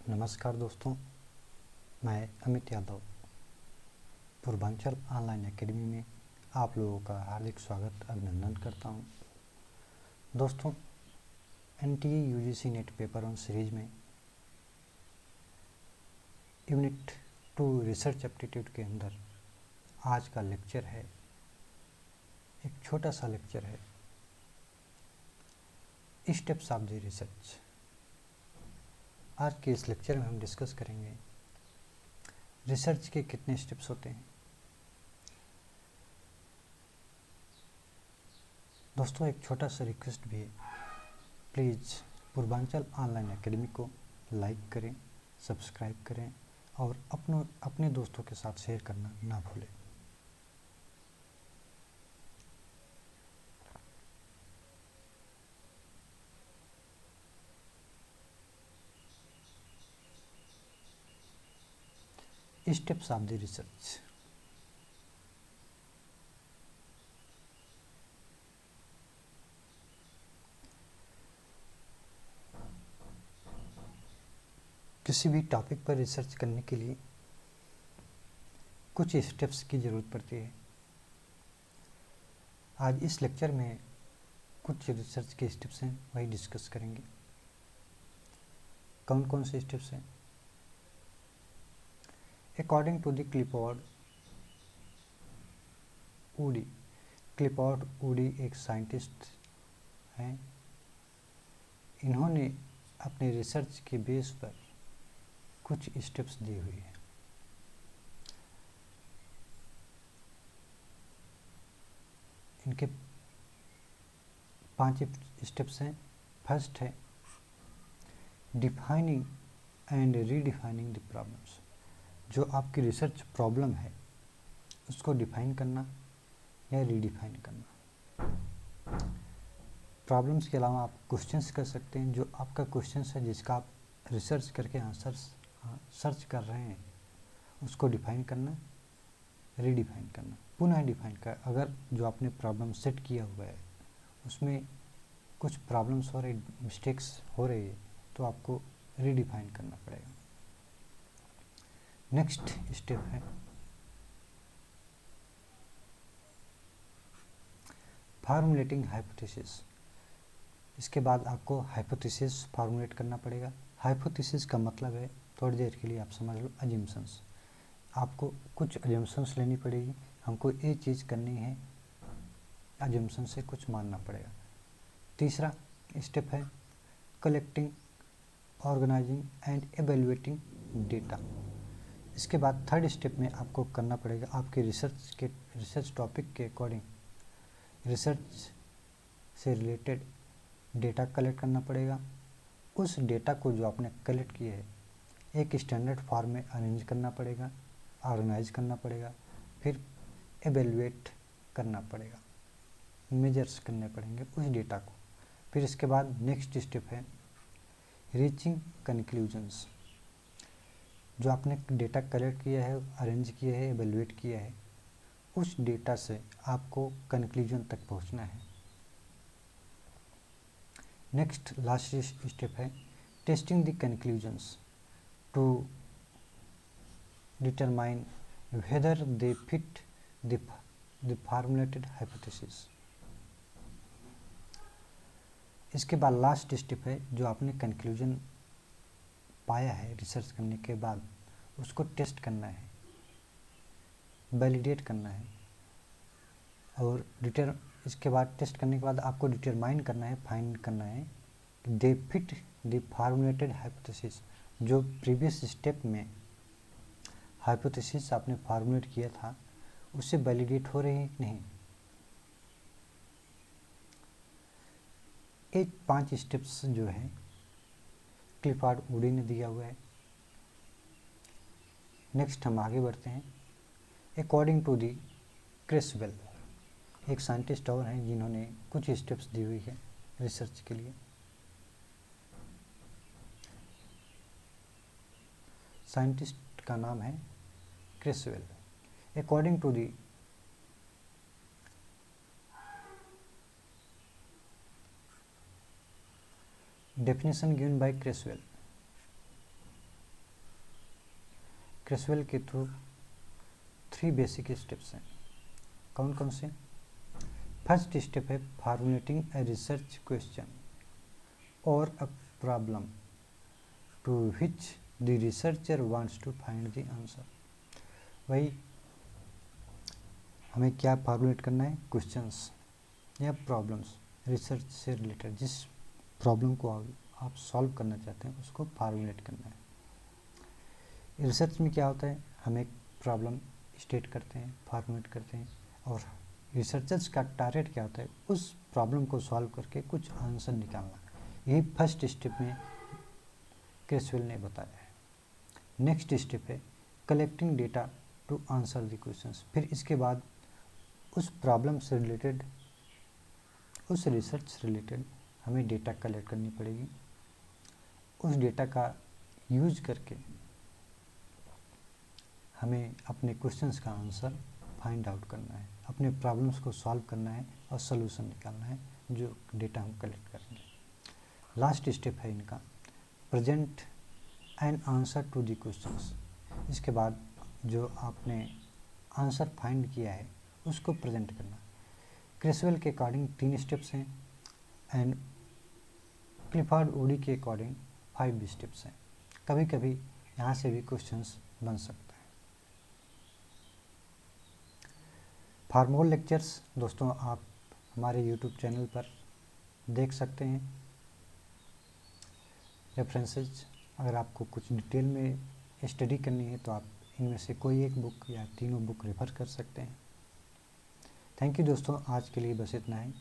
नमस्कार दोस्तों, मैं अमित यादव पूर्वांचल ऑनलाइन एकेडमी में आप लोगों का हार्दिक स्वागत अभिनंदन करता हूं। दोस्तों, NTA UGC net paper one series में यूनिट 2 रिसर्च एप्टीट्यूड के अंदर आज का लेक्चर है, एक छोटा सा लेक्चर है, स्टेप्स ऑफ द रिसर्च। आज के इस लेक्चर में हम डिस्कस करेंगे रिसर्च के कितने स्टेप्स होते हैं। दोस्तों, एक छोटा सा रिक्वेस्ट भी है, प्लीज़ पूर्वांचल ऑनलाइन एकेडमी को लाइक करें, सब्सक्राइब करें और अपने दोस्तों के साथ शेयर करना ना भूलें। Steps of the research. किसी भी टॉपिक पर रिसर्च करने के लिए कुछ स्टेप्स की ज़रूरत पड़ती है। आज इस लेक्चर में कुछ रिसर्च के स्टेप्स हैं, वही डिस्कस करेंगे। कौन कौन से स्टेप्स हैं? According to the Clifford Woody एक साइंटिस्ट हैं। इन्होंने अपने रिसर्च के बेस पर कुछ स्टेप्स दी हुई है। इनके 5 स्टेप्स हैं। फर्स्ट है defining and redefining the problems. जो आपकी रिसर्च प्रॉब्लम है उसको डिफाइन करना या रीडिफाइन करना। प्रॉब्लम्स के अलावा आप क्वेश्चंस कर सकते हैं। जो आपका क्वेश्चंस है, जिसका आप रिसर्च करके आंसर्स सर्च कर रहे हैं, उसको डिफाइन करना, रीडिफाइन करना, पुनः डिफाइन कर। अगर जो आपने प्रॉब्लम सेट किया हुआ है उसमें कुछ प्रॉब्लम्स हो रही, मिस्टेक्स हो रही है, तो आपको रीडिफाइन करना पड़ेगा। नेक्स्ट स्टेप है फार्मूलेटिंग हाइपोथेसिस। इसके बाद आपको हाइपोथेसिस फार्मूलेट करना पड़ेगा। हाइपोथेसिस का मतलब है, थोड़ी देर के लिए आप समझ लो, अजम्पशंस। आपको कुछ अजम्पशंस लेनी पड़ेगी। हमको ये चीज़ करनी है, अजम्पशन से कुछ मानना पड़ेगा। तीसरा स्टेप है collecting, organizing and evaluating data. इसके बाद थर्ड स्टेप में आपको करना पड़ेगा, आपके रिसर्च टॉपिक के अकॉर्डिंग रिसर्च से रिलेटेड डेटा कलेक्ट करना पड़ेगा। उस डेटा को जो आपने कलेक्ट किया है एक स्टैंडर्ड फॉर्म में अरेंज करना पड़ेगा, ऑर्गेनाइज करना पड़ेगा, फिर एवेल्युएट करना पड़ेगा, मेजर्स करने पड़ेंगे उस डेटा को। फिर इसके बाद नेक्स्ट स्टेप है रीचिंग कंक्लूजन्स। जो आपने डेटा कलेक्ट किया है, अरेंज किया है, एवेल्युएट किया है, उस डेटा से आपको कंक्लूजन तक पहुंचना है। नेक्स्ट लास्ट स्टेप है testing the conclusions to determine whether they fit the formulated hypothesis. इसके बाद लास्ट स्टेप है, जो आपने कंक्लूजन पाया है रिसर्च करने के बाद, उसको टेस्ट करना है, वैलिडेट करना है, और इसके बाद टेस्ट करने के बाद आपको डिटरमाइन करना है, फाइंड करना है कि दे फिट द फार्मूलेटेड हाइपोथेसिस। जो प्रीवियस स्टेप में हाइपोथेसिस आपने फार्मूलेट किया था उससे वैलिडेट हो रही है नहीं। ये 5 स्टेप्स जो है क्लिफोर्ड वुडी ने दिया हुआ है। नेक्स्ट हम आगे बढ़ते हैं। अकॉर्डिंग टू दी क्रेसवेल, एक साइंटिस्ट और हैं जिन्होंने कुछ स्टेप्स दी हुई है रिसर्च के लिए। साइंटिस्ट का नाम है Creswell. According to the definition given by Creswell, Creswell के थ्रू 3 बेसिक स्टेप्स हैं। कौन कौन से? फर्स्ट स्टेप है फॉर्मुलेटिंग ए रिसर्च क्वेश्चन और a problem to which the researcher wants to find the answer. वही हमें क्या फॉर्मुलेट करना है? क्वेश्चंस या प्रॉब्लम्स रिसर्च से रिलेटेड, जिस प्रॉब्लम को आप सॉल्व करना चाहते हैं उसको फॉर्मुलेट करना है। रिसर्च में क्या होता है, हम एक प्रॉब्लम स्टेट करते हैं, फॉर्मुलेट करते हैं, और रिसर्चर्स का टारगेट क्या होता है? उस प्रॉब्लम को सॉल्व करके कुछ आंसर निकालना। यही फर्स्ट स्टेप में क्रेसवेल ने बताया है। नेक्स्ट स्टेप है collecting data to answer the questions. फिर इसके बाद उस प्रॉब्लम से रिलेटेड, उस रिसर्च से रिलेटेड हमें डेटा कलेक्ट करनी पड़ेगी। उस डेटा का यूज करके हमें अपने क्वेश्चंस का आंसर फाइंड आउट करना है, अपने प्रॉब्लम्स को सॉल्व करना है और सॉल्यूशन निकालना है जो डेटा हम कलेक्ट करेंगे। लास्ट स्टेप है इनका present an answer to the questions. इसके बाद जो आपने आंसर फाइंड किया है उसको प्रेजेंट करना। क्रेसवेल के अकॉर्डिंग 3 स्टेप्स हैं एंड क्लिफर्ड ओडी के अकॉर्डिंग 5 स्टेप्स हैं। कभी कभी यहाँ से भी क्वेश्चंस बन सकता है। फॉर मोर लेक्चर्स दोस्तों आप हमारे यूट्यूब चैनल पर देख सकते हैं रेफरेंसेज। अगर आपको कुछ डिटेल में स्टडी करनी है तो आप इनमें से कोई एक बुक या तीनों बुक रेफर कर सकते हैं। थैंक यू दोस्तों, आज के लिए बस इतना ही।